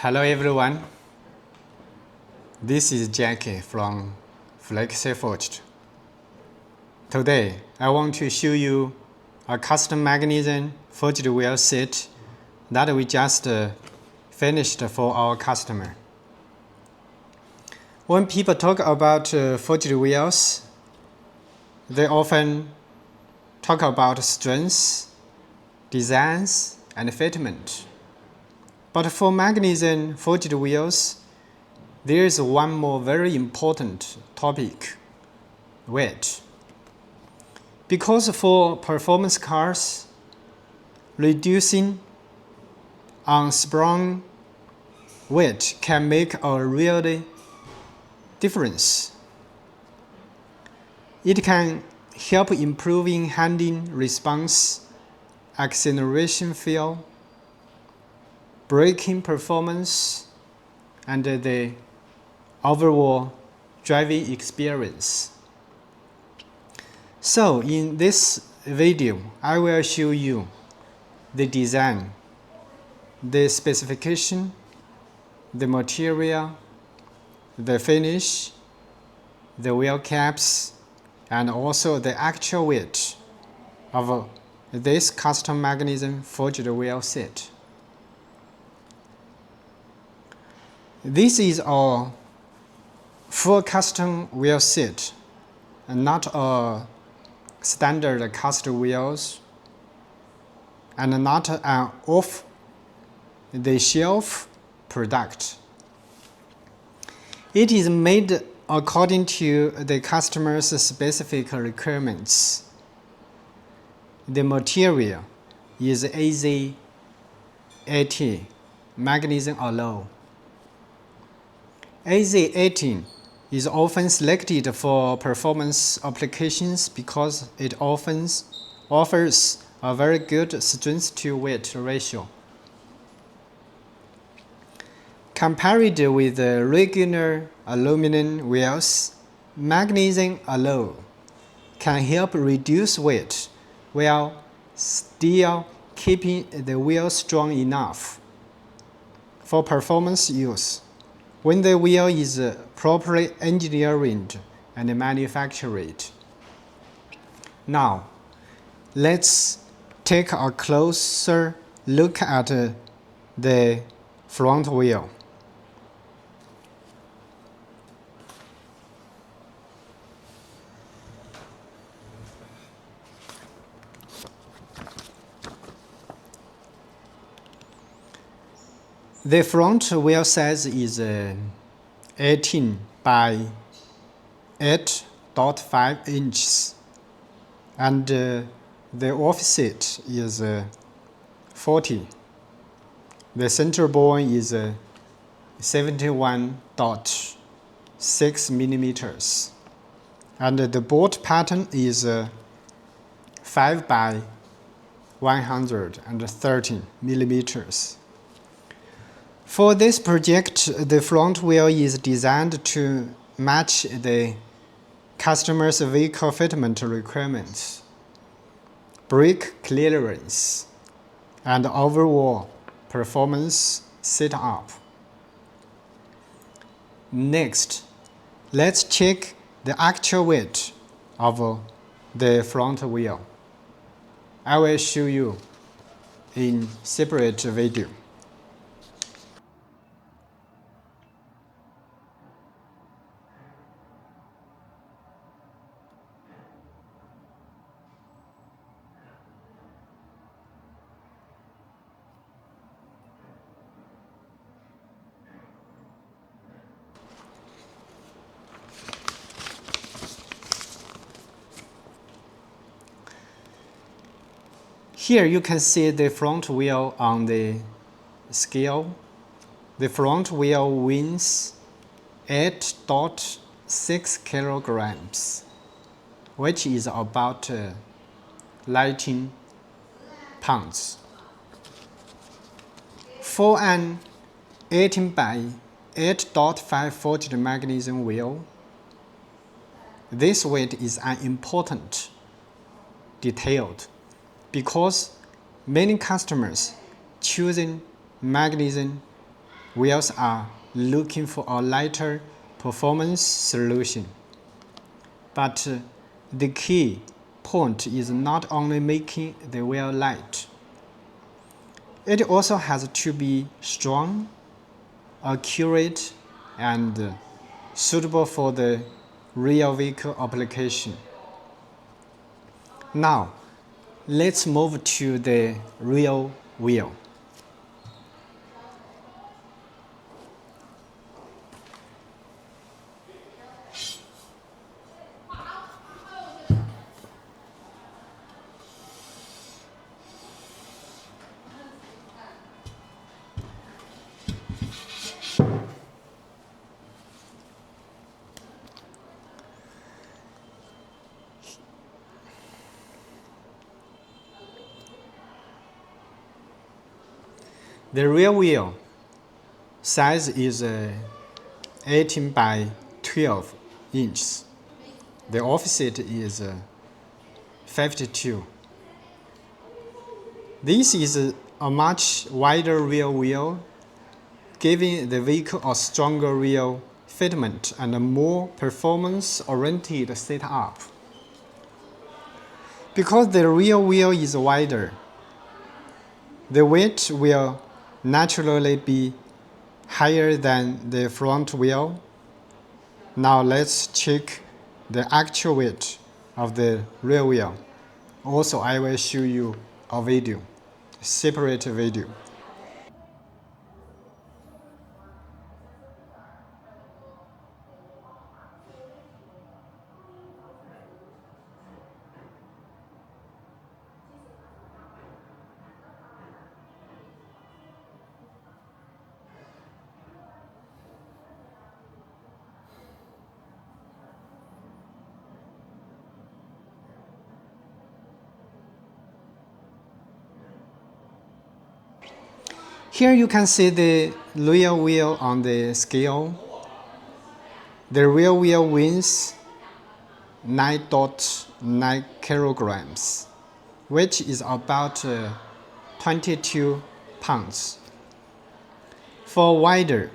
Hello everyone, this is Jackie from FLEXIFORGED. Today I want to show you a custom magnesium forged wheel set that we just finished for our customer. When people talk about forged wheels, they often talk about strengths, designs, and fitment. But for magnesium forged wheels, there is one more very important topic: weight. Because for performance cars, reducing unsprung weight can make a real difference. It can help improving handling response, acceleration feel, braking performance, and the overall driving experience. So in this video, I will show you the design, the specification, the material, the finish, the wheel caps, and also the actual weight of this custom magnesium forged wheel set. This is our full custom wheel set, and not a standard cast wheels, and not an off-the-shelf product. It is made according to the customer's specific requirements. The material is AZ80 magnesium alloy. AZ80 is often selected for performance applications because it often offers a very good strength-to-weight ratio. Compared with the regular aluminum wheels, magnesium alloy can help reduce weight while still keeping the wheel strong enough for performance use when the wheel is properly engineered and manufactured. Now, let's take a closer look at the front wheel. The front wheel size is 18 by 8.5 inches, and the offset is 40. The center bore is 71.6 millimeters, and the bolt pattern is 5 by 113 millimeters. For this project, the front wheel is designed to match the customer's vehicle fitment requirements, brake clearance, and overall performance setup. Next, let's check the actual weight of the front wheel. I will show you in separate video. Here you can see the front wheel on the scale. The front wheel weighs 8.6 kilograms, which is about 19 pounds. For an 18 by 8.5 forged magnesium wheel, this weight is an important detail because many customers choosing magnesium wheels are looking for a lighter performance solution. But the key point is not only making the wheel light. It also has to be strong, accurate, and suitable for the real vehicle application. Now, let's move to the rear wheel. The rear wheel size is 18 by 12 inches. The offset is 52. This is a much wider rear wheel, giving the vehicle a stronger rear fitment and a more performance-oriented setup. Because the rear wheel is wider, the weight will naturally be higher than the front wheel. Now let's check the actual weight of the rear wheel. Also, I will show you a video, separate video. Here you can see the rear wheel on the scale. The rear wheel weighs 9.9 kilograms, which is about 22 pounds. For wide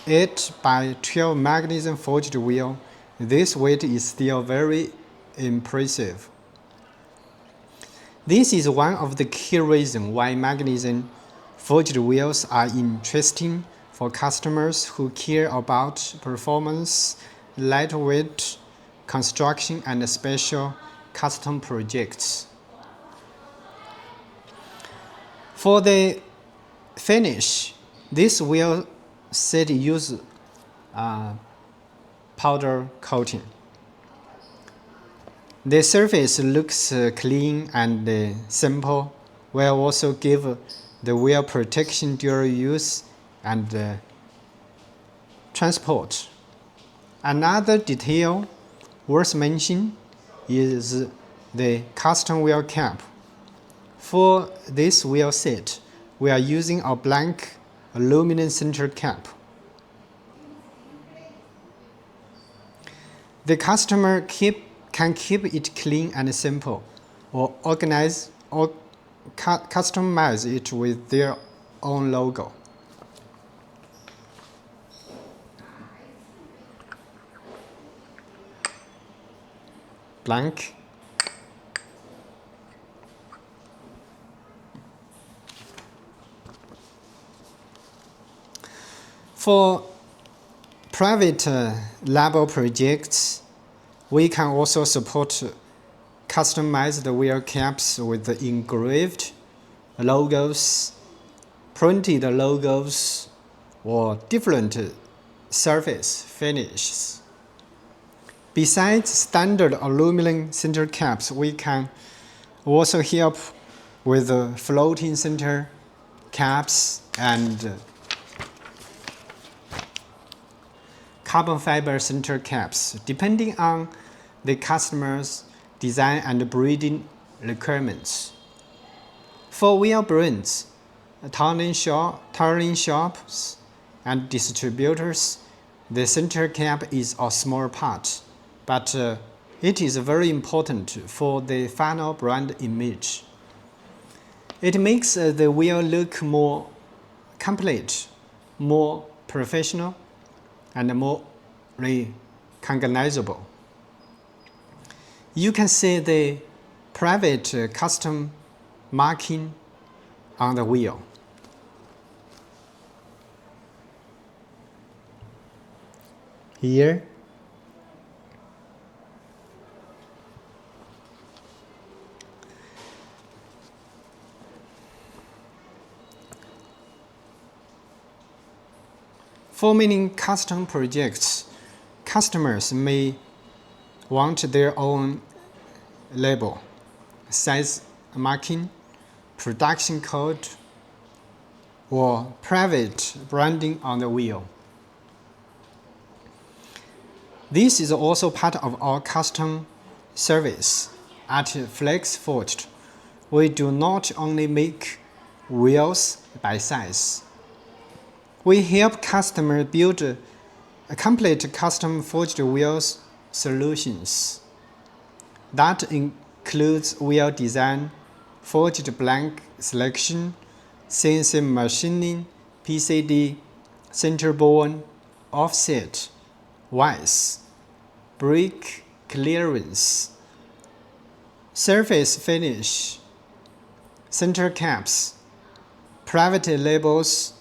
8 by 12 magnesium forged wheel, this weight is still very impressive. This is one of the key reasons why magnesium forged wheels are interesting for customers who care about performance, lightweight construction, and special custom projects. For the finish, this wheel set uses powder coating. The surface looks clean and simple, will also give the wheel protection during use and transport. Another detail worth mentioning is the custom wheel cap. For this wheel set, we are using a blank aluminum center cap. The customer can keep it clean and simple, or organize or customize it with their own logo. Blank. For private label projects, we can also support customized wheel caps with the engraved logos, printed logos, or different surface finishes. Besides standard aluminum center caps, we can also help with floating center caps and carbon fiber center caps, depending on the customer's design and breeding requirements. For wheel brands, towing shops, and distributors, the center cap is a small part, but it is very important for the final brand image. It makes the wheel look more complete, more professional, and more recognizable. You can see the private custom marking on the wheel. Here, for many custom projects, customers may want their own label, size marking, production code, or private branding on the wheel. This is also part of our custom service. At FLEXIFORGED, we do not only make wheels by size. We help customers build a complete custom forged wheels solutions. That includes wheel design, forged blank selection, CNC machining, PCD, centerborn, offset, vice, brake clearance, surface finish, center caps, private labels,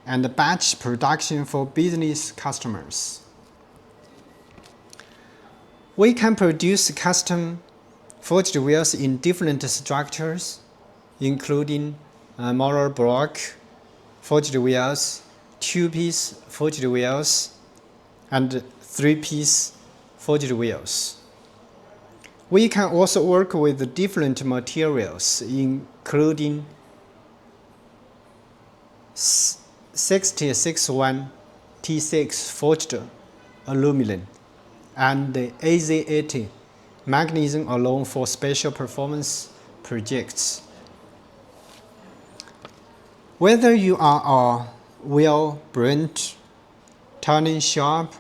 and batch production for business customers. We can produce custom forged wheels in different structures, including molar block forged wheels, two-piece forged wheels, and three-piece forged wheels. We can also work with different materials, including 661 T6 forged aluminum and the AZ80 magnesium alone for special performance projects. Whether you are a wheel brand, tuning shop,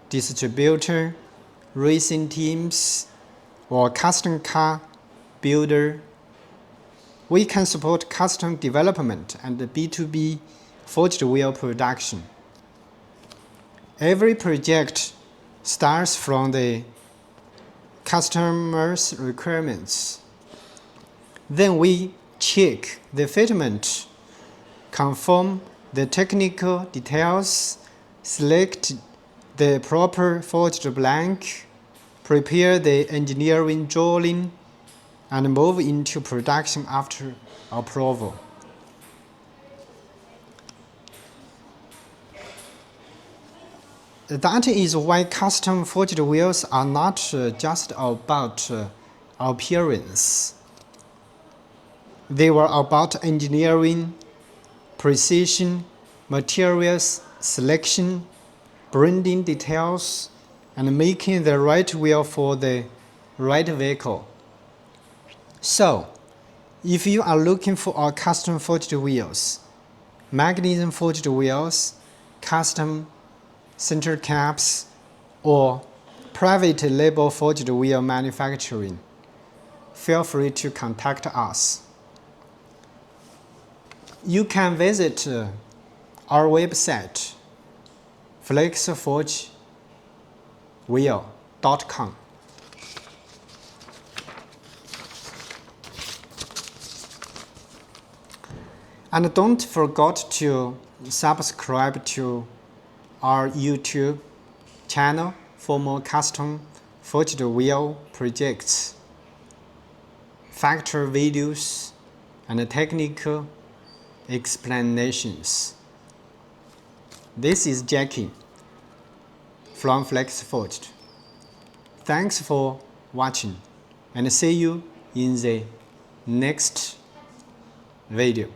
distributor, racing teams, or custom car builder, we can support custom development and B2B forged wheel production. Every project starts from the customer's requirements. Then we check the fitment, confirm the technical details, select the proper forged blank, prepare the engineering drawing, and move into production after approval. That is why custom forged wheels are not just about appearance. They were about engineering, precision, materials selection, branding details, and making the right wheel for the right vehicle. So, if you are looking for our custom forged wheels, magnesium forged wheels, custom center caps, or private label forged wheel manufacturing, feel free to contact us. You can visit our website, FLEXIFORGED.com. And don't forget to subscribe to our YouTube channel for more custom forged wheel projects, factory videos, and technical explanations. This is Jackie from FLEXIFORGED. Thanks for watching, and see you in the next video.